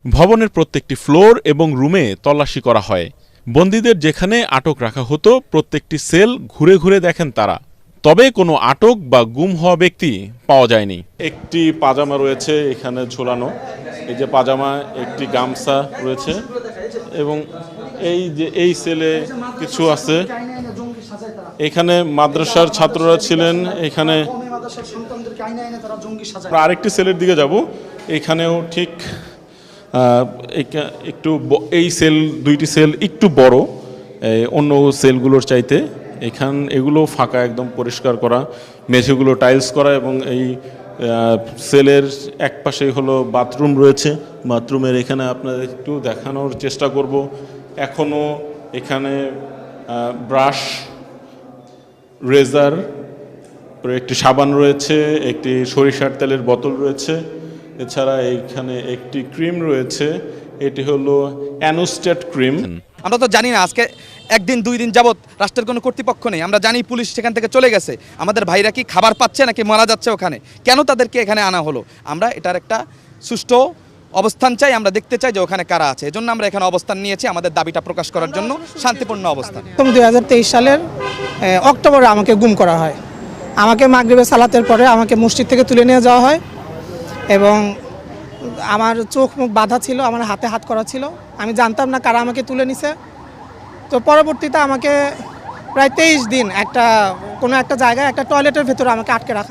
ভবনের প্রত্যেকটি ফ্লোর এবং রুমে তল্লাশি করা হয়। বন্দীদের যেখানে আটক রাখা হতো প্রত্যেকটি সেল ঘুরে ঘুরে দেখেন তারা, তবে কোনো আটক বা গুম হওয়া ব্যক্তি পাওয়া যায়নি। একটি পাজামা রয়েছে এখানে ঝোলানো, এই যে পাজামা, একটি গামছা রয়েছে এবং এই যে এই সেলে কিছু আছে। এখানে মাদ্রাসার ছাত্ররা ছিলেন। এখানে আরেকটি সেলের দিকে যাব, এখানেও ঠিক একটু এই সেল, দুইটি সেল একটু বড় অন্য সেলগুলোর চাইতে। এগুলো ফাঁকা, একদম পরিষ্কার করা, মেঝেগুলো টাইলস করা এবং এই সেলের এক পাশেই হলো বাথরুম রয়েছে। বাথরুমের এখানে আপনাদের একটু দেখানোর চেষ্টা করব। এখনও এখানে ব্রাশ, রেজার, একটি সাবান রয়েছে, একটি সরিষার তেলের বোতল রয়েছে। এছাড়া এইখানে একটি ক্রিম রয়েছে, এটি হলো অ্যানোস্টেট ক্রিম। আমরা তো জানি না, আজকে একদিন দুই দিন যাবত রাষ্ট্রের কোনো কর্তৃপক্ষ নেই। আমরা জানি পুলিশ সেখান থেকে চলে গেছে। আমাদের ভাইরা কি খাবার পাচ্ছে নাকি মারা যাচ্ছে ওখানে? কেন তাদেরকে এখানে আনা হলো? আমরা এটার একটা সুষ্ঠু অবস্থান চাই, আমরা দেখতে চাই যে ওখানে কারা আছে। এজন্য আমরা এখানে অবস্থান নিয়েছি আমাদের দাবিটা প্রকাশ করার জন্য, শান্তিপূর্ণ অবস্থান। 2023 সালের অক্টোবরে আমাকে গুম করা হয়। আমাকে মাগরিবের সালাতের পরে আমাকে মসজিদ থেকে তুলে নিয়ে যাওয়া হয় এবং আমার চোখ মুখ বাঁধা ছিল, আমার হাতে হাত করা ছিল। আমি জানতাম না কারা আমাকে তুলে নিছে। তো পরবর্তীতে আমাকে প্রায় 23 দিন কোনো একটা জায়গায় একটা টয়লেটের ভেতরে আমাকে আটকে রাখা।